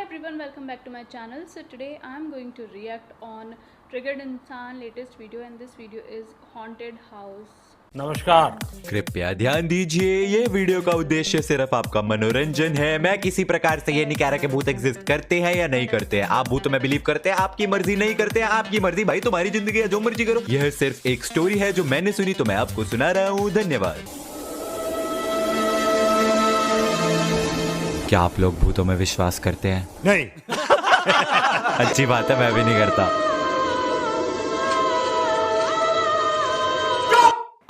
everyone, welcome back to my channel. So today I am going to react on Triggered Insan latest video, and this video is Haunted House. नमस्कार। कृपया ध्यान दीजिए, ये video का उद्देश्य सिर्फ आपका मनोरंजन है। मैं किसी प्रकार से ये नहीं कह रहा कि भूत एग्जिस्ट करते हैं या नहीं करते हैं। आप भूत में बिलीव करते हैं, आपकी मर्जी, नहीं करते हैं आपकी मर्जी, भाई तुम्हारी जिंदगी है, जो मर्जी करो। यह सिर्फ एक स्टोरी है जो मैंने सुनी तो मैं आपको सुना रहा हूँ। धन्यवाद। क्या आप लोग भूतों में विश्वास करते हैं? नहीं। अच्छी बात है, मैं भी नहीं करता।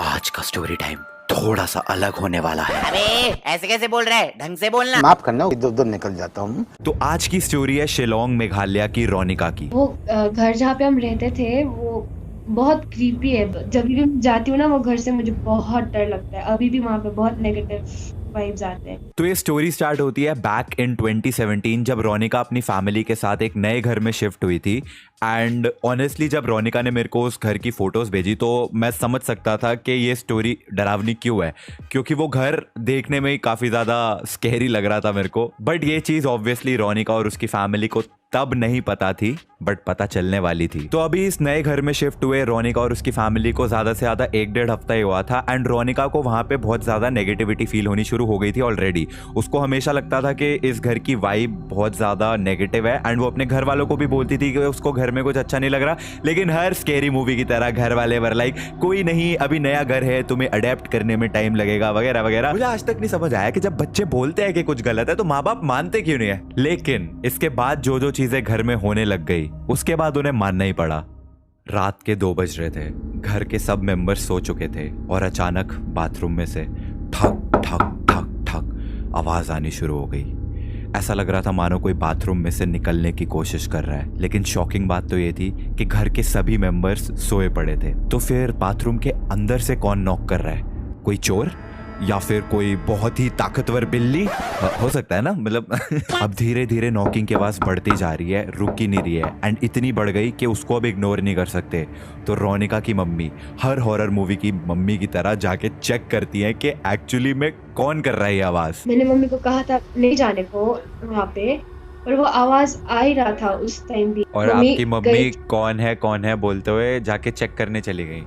आज का स्टोरी टाइम थोड़ा सा अलग होने वाला है। अरे ऐसे कैसे बोल रहा है, ढंग से बोलना। माफ करना, इधर उधर निकल जाता हूँ। तो आज की स्टोरी है शिलोंग मेघालय की रोनिका की। वो घर जहाँ पे हम रहते थे वो बहुत क्रीपी है। जब भी जाती हूँ ना वो घर से, मुझे बहुत डर लगता है। अभी भी वहाँ पे बहुत नेगेटिव वाइब्स आते हैं। तो ये स्टोरी स्टार्ट होती है बैक इन 2017 जब रोनिका अपनी फैमिली के साथ एक नए घर में शिफ्ट हुई थी। एंड ऑनेस्टली जब रोनिका ने मेरे को उस घर की फोटोज भेजी तो मैं समझ सकता था कि ये स्टोरी डरावनी क्यों है, क्योंकि वो घर देखने में ही काफ़ी ज़्यादा स्कैरी लग रहा था मेरे को। बट ये चीज़ ऑब्वियसली रोनिका और उसकी फैमिली को तब नहीं पता थी, बट पता चलने वाली थी। तो अभी इस नए घर में शिफ्ट हुए रोनिका और उसकी फैमिली को ज़्यादा से ज़्यादा 1-1.5 हफ्ता ही हुआ था। एंड रोनिका को वहाँ पे बहुत ज़्यादा नेगेटिविटी फील होनी शुरू हो गई थी ऑलरेडी। उसको हमेशा लगता था कि इस घर की वाइब बहुत ज़्यादा नेगेटिव है। एंड वो अपने घर वालों को भी बोलती थी कि उसको घर में कुछ अच्छा नहीं लग रहा। लेकिन हर स्केरी मूवी की तरह घर वाले वर लाइक कोई नहीं, अभी नया घर है, तुम्हें अडेप्ट करने में टाइम लगेगा वगैरह वगैरह। मुझे आज तक नहीं समझ आया कि जब बच्चे बोलते हैं कि कुछ गलत है तो माँ बाप मानते क्यों नहीं है। लेकिन इसके बाद जो जो चीज़ें घर में होने लग गई उसके बाद उन्हें मानना ही पड़ा। रात के 2 बज रहे थे, घर के सब मेंबर्स सो चुके थे और अचानक बाथरूम में से ठक ठक ठक ठक आवाज आनी शुरू हो गई। ऐसा लग रहा था मानो कोई बाथरूम में से निकलने की कोशिश कर रहा है। लेकिन शॉकिंग बात तो ये थी कि घर के सभी मेंबर्स सोए पड़े थे। तो फिर बाथरूम के अंदर से कौन नॉक कर रहा है? कोई चोर या फिर कोई बहुत ही ताकतवर बिल्ली? हो सकता है ना, मतलब अब धीरे धीरे नॉकिंग की आवाज बढ़ती जा रही है, रुक ही नहीं रही है। एंड इतनी बढ़ गई कि उसको अब इग्नोर नहीं कर सकते। तो रोनिका की मम्मी हर हॉरर मूवी की मम्मी की तरह जाके चेक करती है कि एक्चुअली में कौन कर रहा है ये आवाज। मैंने मम्मी को कहा था नहीं जाने को वहाँ पे, पर वो आवाज आ ही रहा था उस टाइम भी। और आपकी मम्मी कौन है बोलते हुए जाके चेक करने चली गई।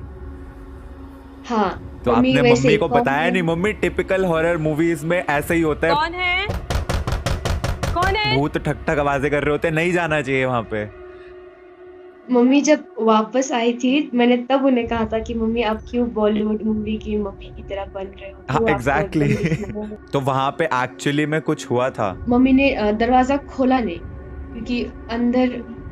हाँ, तो आपने मम्मी को बताया नहीं? मम्मी टिपिकल हॉरर मूवीज में ऐसा ही होता है। कौन है भूत ठक ठक आवाजें कर रहे होते हैं, नहीं जाना चाहिए वहां पे। मम्मी जब वापस आई थी मैंने तब उन्हें कहा था कि मम्मी आप क्यों बॉलीवुड मूवी की मम्मी की तरह बन रहे हो। हाँ, एग्जैक्टली। तो वहां पे एक्चुअली में कुछ हुआ था। मम्मी ने दरवाजा खोला नहीं क्योंकि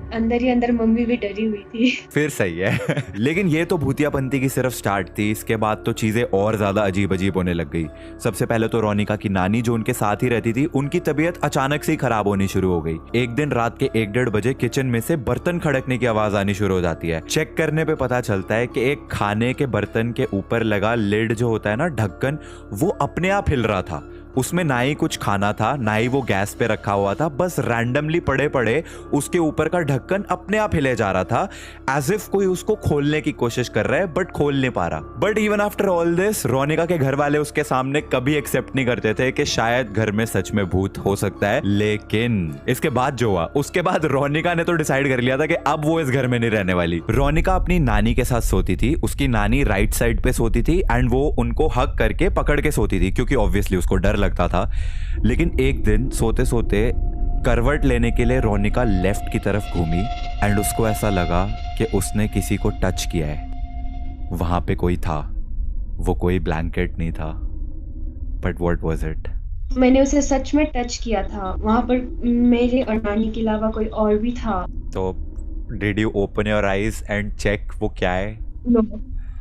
अंदर ही अंदर मम्मी भी डरी हुई थी। फिर सही है। लेकिन ये तो भूतियापंती की सिर्फ स्टार्ट थी। इसके बाद तो चीजें और ज्यादा अजीब अजीब होने लग गई। सबसे पहले तो रोनिका की नानी जो उनके साथ ही रहती थी, उनकी तबीयत अचानक से ही खराब होनी शुरू हो गई। एक दिन रात के 1-1.5 बजे किचन में से बर्तन खड़कने की आवाज आनी शुरू हो जाती है। चेक करने पे पता चलता है कि एक खाने के बर्तन के ऊपर लगा लिड जो होता है ना, ढक्कन, वो अपने आप हिल रहा था। उसमें ना ही कुछ खाना था, ना ही वो गैस पे रखा हुआ था, बस रैंडमली पड़े पड़े उसके ऊपर का ढक्कन अपने आप हिले जा रहा था, एज इफ कोई उसको खोलने की कोशिश कर रहा है बट खोल नहीं पा रहा। But even after all this Ronika के घर वाले उसके सामने कभी एक्सेप्ट नहीं करते थे कि शायद घर में सच में भूत हो सकता है। लेकिन इसके बाद जो हुआ, उसके बाद रोनिका ने तो डिसाइड कर लिया था कि अब वो इस घर में नहीं रहने वाली। रोनिका अपनी नानी के साथ सोती थी। उसकी नानी राइट साइड पे सोती थी एंड वो उनको हक करके पकड़ के सोती थी क्योंकि ऑब्वियसली उसको डर लगता था। लेकिन एक दिन सोते सोते करवट लेने के लिए रोनिका लेफ्ट की तरफ घूमी एंड उसको ऐसा लगा कि उसने किसी को टच किया है। वहां पे कोई था, वो कोई ब्लैंकेट नहीं था, बट व्हाट वाज इट? मैंने उसे सच में टच किया था। वहां पर मेरे और नानी के अलावा कोई और भी था। तो did you open your eyes and check वो क्या है? नो,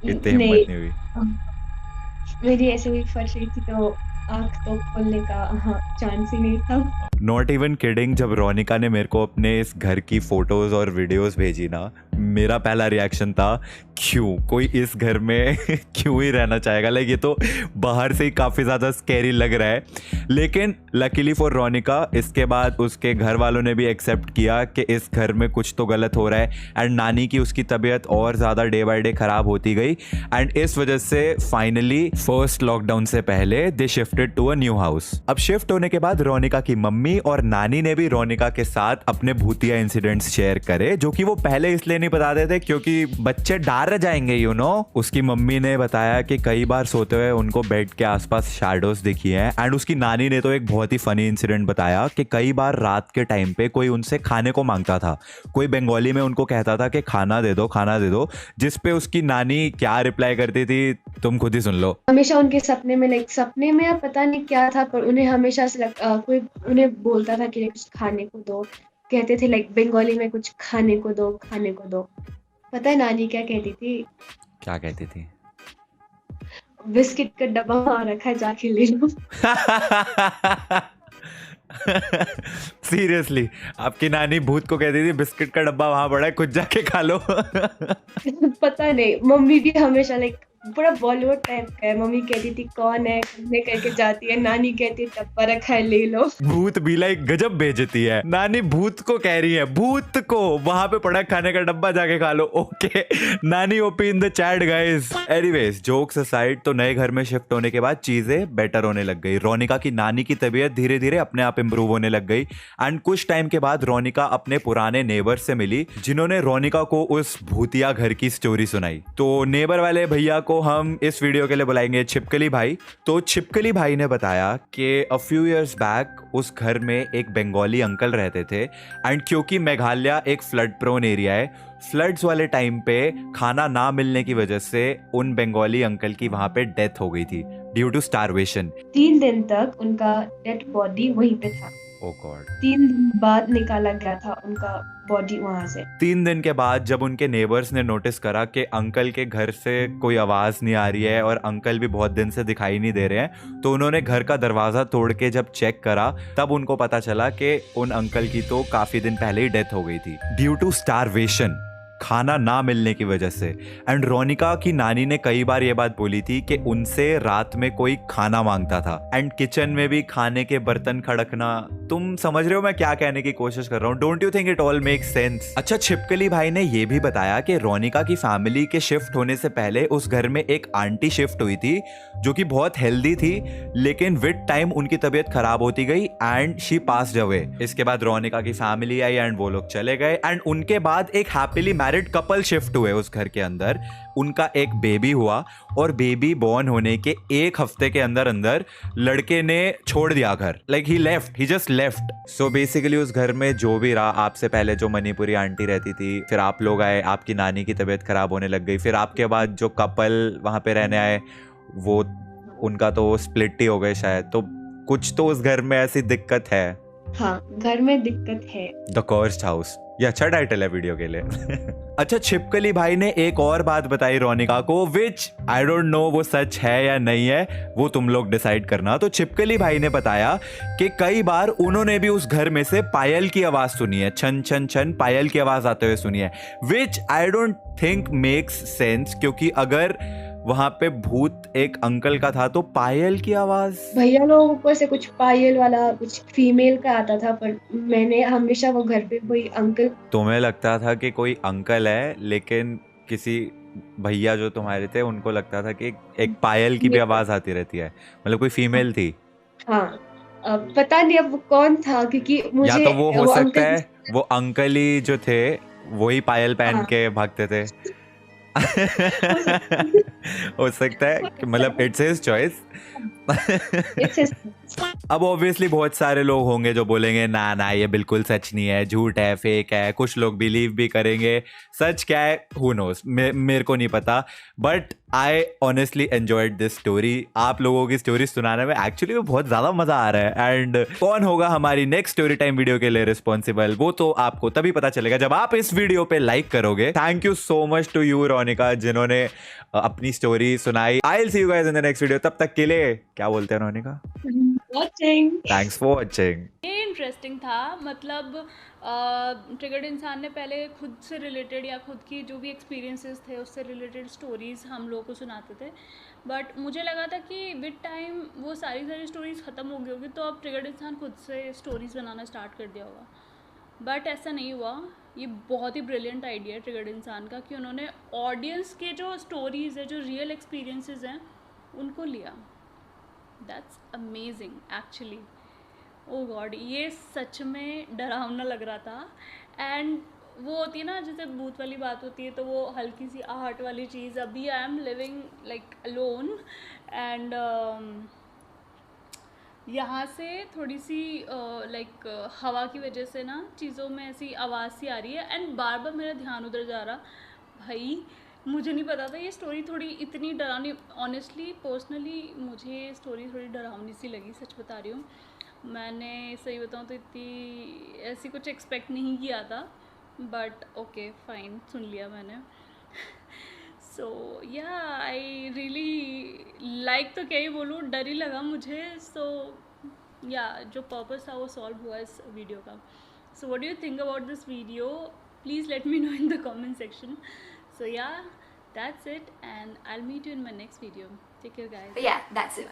इतनी हिम्मत नहीं हुई। मेरी ऐसे भी फर्श रही थी तो आँख तो खोलने का चांस ही नहीं था। नॉट इवन किडिंग, जब रोनिका ने मेरे को अपने इस घर की फोटोज और वीडियोस भेजी ना, मेरा पहला रिएक्शन था क्यों कोई इस घर में क्यों ही रहना चाहेगा, लाइक ये तो बाहर से ही काफ़ी ज़्यादा स्कैरी लग रहा है। लेकिन लकीली फॉर रोनिका इसके बाद उसके घर वालों ने भी एक्सेप्ट किया कि इस घर में कुछ तो गलत हो रहा है, एंड नानी की उसकी तबीयत और ज़्यादा डे बाय डे ख़राब होती गई, एंड इस वजह से फाइनली फर्स्ट लॉकडाउन से पहले they shifted to a new house. अब शिफ्ट होने के बाद रोनिका की मम्मी और नानी ने भी रोनिका के साथ अपने भूतिया इंसिडेंट्स शेयर करे, जो कि वो पहले इसलिए नहीं बताते थे क्योंकि बच्चे डर जाएंगे यू नो। उसकी मम्मी ने बताया कि कई बार सोते हुए उनको बेड के आसपास शैडोज दिखी हैं, एंड उसकी नानी ने तो एक बहुत ही फनी इंसिडेंट बताया कि कई बार रात के टाइम पे कोई उनसे खाने को मांगता था, कोई बंगाली में उनको कहता था कि खाना दे दो, खाना दे दो, जिस पे उसकी नानी क्या रिप्लाई करती थी तुम खुद ही सुन लो। हमेशा उनके सपने में, लाइक सपने में या पता नहीं क्या था, पर उन्हें हमेशा से कोई उन्हें बोलता था कि कुछ खाने को दो, कहते थे लाइक बंगाली में कुछ खाने को दो, खाने को दो। पता है नानी क्या कहती थी? क्या कहती थी? बिस्किट का डब्बा वहाँ रखा है, जाके ले लो। सीरियसली आपकी नानी भूत को कहती थी बिस्किट का डब्बा वहां पड़ा है, खुद जाके खा लो। पता नहीं, मम्मी भी हमेशा लाइक पूरा बॉलीवुड टाइप का है। मम्मी कहती थी कौन है, करने करके जाती है, नानी कहती है डब्बा रखा है ले लो। भूत भी लाइक गजब बेइज्जती है। नानी भूत को कह रही है, भूत को वहां पे पड़ा खाने का डब्बा जाके खा लो। ओके नानी OP in the chat guys. Anyways jokes aside, तो नए घर में शिफ्ट होने के बाद चीजें बेटर होने लग गई। रोनिका की नानी की तबीयत धीरे धीरे अपने आप इंप्रूव होने लग गई, एंड कुछ टाइम के बाद रोनिका अपने पुराने नेबर से मिली, जिन्होंने रोनिका को उस भूतिया घर की स्टोरी सुनाई। तो नेबर वाले भैया को हम इस वीडियो के लिए बुलाएंगे छिपकली भाई। तो छिपकली भाई ने बताया कि अ फ्यू इयर्स बैक उस घर में एक बंगाली अंकल रहते थे, एंड क्योंकि मेघालय एक फ्लड प्रोन एरिया है, फ्लड्स वाले टाइम पे खाना ना मिलने की वजह से उन बंगाली अंकल की वहां पे डेथ हो गई थी ड्यू टू स्टारवेशन। 3 दिन तक उनका डेड बॉडी वहीं पे था। ओ गॉड। 3 दिन बाद निकाला गया था उनका बॉडी वहां से। 3 दिन के बाद जब उनके नेबर्स ने नोटिस करा कि अंकल के घर से कोई आवाज नहीं आ रही है और अंकल भी बहुत दिन से दिखाई नहीं दे रहे हैं, तो उन्होंने घर का दरवाजा तोड़ के जब चेक करा, तब उनको पता चला कि उन अंकल की तो काफी दिन पहले ही डेथ हो गई थी ड्यू टू स्टारवेशन, खाना ना मिलने की वजह से। एंड रोनिका की नानी ने कई बार ये बात बोली थी कि उनसे रात में कोई खाना मांगता था, एंड किचन में भी खाने के बर्तन खड़कना। तुम समझ रहे हो मैं क्या कहने की कोशिश कर रहा हूँ? Don't you think it all make sense? अच्छा छिपकली भाई ने ये भी बताया कि रोनिका की फैमिली के शिफ्ट होने से पहले उस घर में एक आंटी शिफ्ट हुई थी जो कि बहुत हेल्दी थी, लेकिन विद टाइम उनकी तबीयत खराब होती गई एंड शी पास्ड अवे। इसके बाद रोनिका की फैमिली आई एंड वो लोग चले गए, एंड उनके बाद एक हैप्पीली मैरिड कपल शिफ्ट हुए उस घर के अंदर। उनका एक बेबी हुआ, और बेबी बॉर्न होने के 1 हफ्ते के अंदर अंदर लड़के ने छोड़ दिया घर, like he left, he just left. So basically उस घर में जो भी रहा, आपसे पहले जो मणिपुरी आंटी रहती थी, फिर आप लोग आए, आपकी नानी की तबीयत खराब होने लग गई, फिर आपके बाद जो कपल वहां पे रहने आए वो उनका तो स्प्लिट ही हो गए शायद। तो कुछ तो उस घर में ऐसी दिक्कत है। हाँ, घर में दिक्कत है। द कर्स्ड हाउस, ये अच्छा टाइटल है वीडियो के लिए। अच्छा छिपकली भाई ने एक और बात बताई रोनिका को, विच आई डोंट नो वो सच है या नहीं है, वो तुम लोग डिसाइड करना। तो छिपकली भाई ने बताया कि कई बार उन्होंने भी उस घर में से पायल की आवाज सुनी है, छन छन छन पायल की आवाज आते हुए सुनी है, which I don't think makes sense, क्योंकि अगर वहां पे भूत एक अंकल का था तो पायल की आवाज। भैया लोगों को से कुछ पायल वाला कुछ फीमेल का आता था, पर मैंने हमेशा वो घर पे कोई अंकल। तुम्हें लगता था कि कोई अंकल है, लेकिन किसी भैया जो तुम्हारे थे उनको लगता था कि एक पायल की भी आवाज आती रहती है, मतलब कोई फीमेल थी। हाँ, पता नहीं अब वो कौन था, क्योंकि मुझे या तो वो हो सकता अंकल है वो अंकल ही जो थे वही पायल पहन हाँ। के भागते थे। हो सकता है, मतलब इट्स हिज चॉइस। अब ऑब्वियसली बहुत सारे लोग होंगे जो बोलेंगे ना ना ये बिल्कुल सच नहीं है, झूठ है, फेक है। कुछ लोग बिलीव भी करेंगे, सच क्या है हु नोस, मेरे को नहीं पता। But I honestly enjoyed this story. आप लोगों की स्टोरी सुनाने में एक्चुअली में बहुत ज्यादा मजा आ रहा है। एंड कौन होगा हमारी नेक्स्ट स्टोरी टाइम वीडियो के लिए रिस्पॉन्सिबल, वो तो आपको तभी पता चलेगा जब आप इस वीडियो पे लाइक करोगे। Thank you so much to you Ronika, जिन्होंने अपनी स्टोरी सुनाई। I will see you guys in the next video. तब तक के लिए क्या बोलते हैं Ronika? watching. Thanks for watching. ये इंटरेस्टिंग था। मतलब ट्रिगर्ड इंसान ने पहले खुद से रिलेटेड या खुद की जो भी एक्सपीरियंसेस थे उससे रिलेटेड स्टोरीज़ हम लोगों को सुनाते थे, बट मुझे लगा था कि विद टाइम वो सारी स्टोरीज़ ख़त्म हो गई होगी, तो अब ट्रिगर्ड इंसान खुद से स्टोरीज़ बनाना स्टार्ट कर दिया होगा। बट ऐसा नहीं हुआ। ये बहुत ही ब्रिलियंट आइडिया है ट्रिगर्ड इंसान का कि उन्होंने ऑडियंस के जो स्टोरीज़ है, जो रियल एक्सपीरियंसेस हैं, उनको लिया। That's amazing actually. Oh God, ये सच में डरावना लग रहा था। एंड वो होती है ना, जैसे भूत वाली बात होती है, तो वो हल्की सी आहट वाली चीज़। अभी I am living like alone and यहाँ से थोड़ी सी लाइक हवा की वजह से ना चीज़ों में ऐसी आवाज़ सी आ रही है, एंड बार बार मेरा ध्यान उधर जा रहा। भाई मुझे नहीं पता था ये स्टोरी थोड़ी इतनी डरावनी। ऑनेस्टली पर्सनली मुझे ये स्टोरी थोड़ी डरावनी सी लगी, सच बता रही हूँ। मैंने सही बताऊँ तो इतनी ऐसी कुछ एक्सपेक्ट नहीं किया था, बट ओके फाइन, सुन लिया मैंने। सो या आई रियली लाइक, तो क्या ही बोलूँ, डर ही लगा मुझे। सो या जो पर्पस था वो सॉल्व हुआ इस वीडियो का। So what do you think about this video? Please let me know in the comment section. So yeah, that's it, and I'll meet you in my next video. Take care guys. But yeah, that's it.